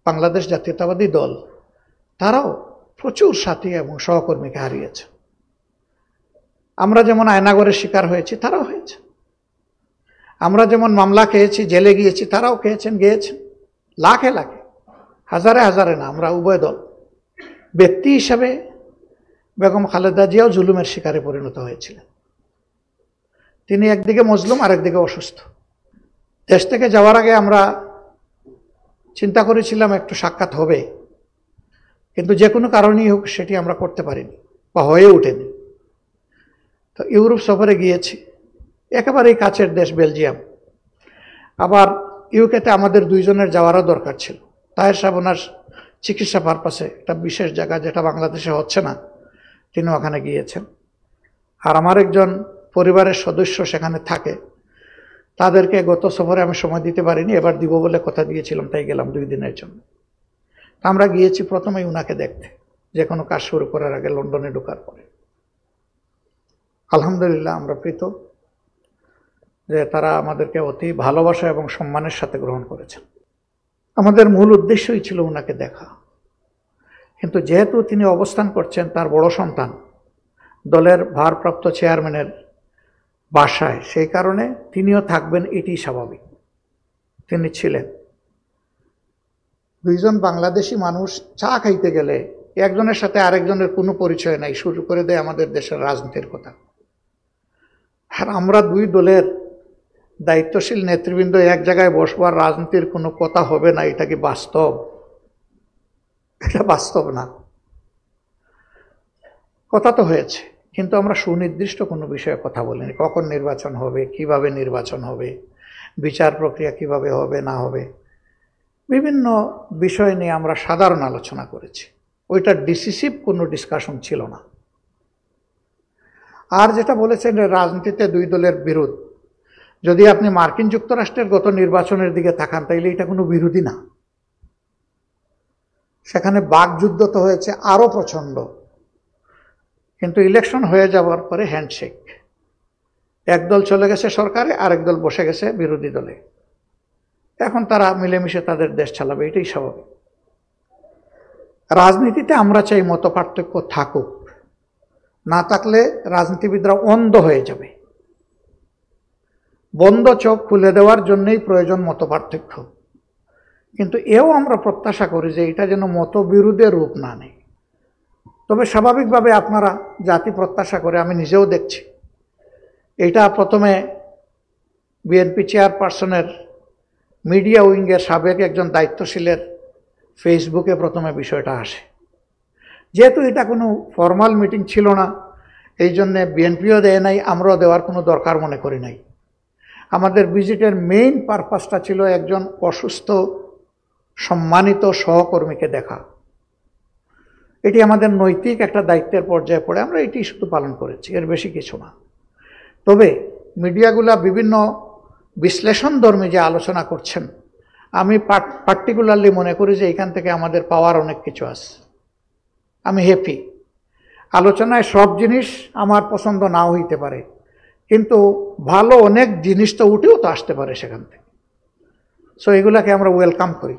বাংলাদেশ জাতীয়তাবাদী দল তারাও প্রচুর সাথী এবং সহকর্মীকে হারিয়েছে। আমরা যেমন আয়নাগরের শিকার হয়েছি, তারাও হয়েছে। আমরা যেমন মামলা খেয়েছি, জেলে গিয়েছি, তারাও খেয়েছেন, গিয়েছেন। লাখে লাখে, হাজারে হাজারে না, আমরা উভয় দল। ব্যক্তি হিসাবে বেগম খালেদা জিয়াও জুলুমের শিকারে পরিণত হয়েছিলেন। তিনি একদিকে মজলুম, আরেকদিকে অসুস্থ। দেশ থেকে যাওয়ার আগে আমরা চিন্তা করেছিলাম একটু সাক্ষাৎ হবে, কিন্তু যে কোনো কারণেই হোক সেটি আমরা করতে পারিনি বা হয়ে ওঠেনি। তো ইউরোপ সফরে গিয়েছি, একেবারেই কাছের দেশ বেলজিয়াম। আবার ইউকেতে আমাদের দুইজনের যাওয়ারও দরকার ছিল। তাহের সাহেব ওনার চিকিৎসা পারপাসে একটা বিশেষ জায়গা যেটা বাংলাদেশে হচ্ছে না, তিনি ওখানে গিয়েছেন। আর আমার একজন পরিবারের সদস্য সেখানে থাকে, তাদেরকে গত সফরে আমি সময় দিতে পারিনি, এবার দিব বলে কথা দিয়েছিলাম, তাই গেলাম 2 দিনের জন্য। আমরা গিয়েছি প্রথমেই উনাকে দেখতে, যে কোনো কাজ শুরু করার আগে লন্ডনে ঢোকার পরে। আলহামদুলিল্লাহ আমরা প্রীত যে তারা আমাদেরকে অতি ভালোবাসা এবং সম্মানের সাথে গ্রহণ করেছেন। আমাদের মূল উদ্দেশ্যই ছিল উনাকে দেখা, কিন্তু যেহেতু তিনি অবস্থান করছেন তার বড় সন্তান দলের ভারপ্রাপ্ত চেয়ারম্যানের বাসায়, সেই কারণে তিনিও থাকবেন, এটি স্বাভাবিক। তিনি ছিলেন। দুইজন বাংলাদেশি মানুষ চা খাইতে গেলে একজনের সাথে আরেকজনের কোনো পরিচয় নাই, শুরু করে দেয় আমাদের দেশের রাজনীতির কথা। আর আমরা দুই দলের দায়িত্বশীল নেতৃবৃন্দ এক জায়গায় বসবার রাজনীতির কোনো কথা হবে না, এটা কি বাস্তব? এটা বাস্তব না। কথা তো হয়েছে, কিন্তু আমরা সুনির্দিষ্ট কোনো বিষয়ে কথা বলিনি। কখন নির্বাচন হবে, কিভাবে নির্বাচন হবে, বিচার প্রক্রিয়া কিভাবে হবে না হবে, বিভিন্ন বিষয় নিয়ে আমরা সাধারণ আলোচনা করেছি। ওইটা ডিসিসিভ কোনো ডিসকাশন ছিল না। আর যেটা বলেছেন রাজনীতিতে দুই দলের বিরোধ, যদি আপনি মার্কিন যুক্তরাষ্ট্রের গত নির্বাচনের দিকে তাকান তাইলে এটা কোনো বিরোধী না। সেখানে বাকযুদ্ধ তো হয়েছে আরো প্রচন্ড, কিন্তু ইলেকশন হয়ে যাওয়ার পরে হ্যান্ডশেক। একদল চলে গেছে সরকারে, আরেক দল বসে গেছে বিরোধী দলে। এখন তারা মিলেমিশে তাদের দেশ চালাবে, এটাই স্বাভাবিক। রাজনীতিতে আমরা চাই মত পার্থক্য থাকুক, না থাকলে রাজনীতিবিদরা অন্ধ হয়ে যাবে। বন্ধ চোখ খুলে দেওয়ার জন্যই প্রয়োজন মত পার্থক্য, কিন্তু এও আমরা প্রত্যাশা করি যে এটা যেন মতবিরোধের রূপ না নেয়। তবে স্বাভাবিকভাবে আপনারা জাতি প্রত্যাশা করে, আমি নিজেও দেখছি, এটা প্রথমে বিএনপি চেয়ারপারসনের মিডিয়া উইংয়ের সাবেক একজন দায়িত্বশীলের ফেসবুকে প্রথমে বিষয়টা আসে। যেহেতু এটা কোনো ফর্মাল মিটিং ছিল না, এই জন্যে বিএনপিও দেয় নাই, আমরাও দেওয়ার কোনো দরকার মনে করি নাই। আমাদের ভিজিটের মেইন পারপাসটা ছিল একজন অসুস্থ সম্মানিত সহকর্মীকে দেখা। এটি আমাদের নৈতিক একটা দায়িত্বের পর্যায়ে পড়ে, আমরা এটি শুধু পালন করেছি, এর বেশি কিছু না। তবে মিডিয়াগুলা বিভিন্ন বিশ্লেষণধর্মী যে আলোচনা করছেন, আমি পার্টিকুলারলি মনে করি যে এখান থেকে আমাদের পাওয়ার অনেক কিছু আছে। আমি হ্যাপি। আলোচনায় সব জিনিস আমার পছন্দ নাও হইতে পারে, কিন্তু ভালো অনেক জিনিস তো উঠেও তো আসতে পারে সেখান থেকে। সো এগুলাকে আমরা ওয়েলকাম করি।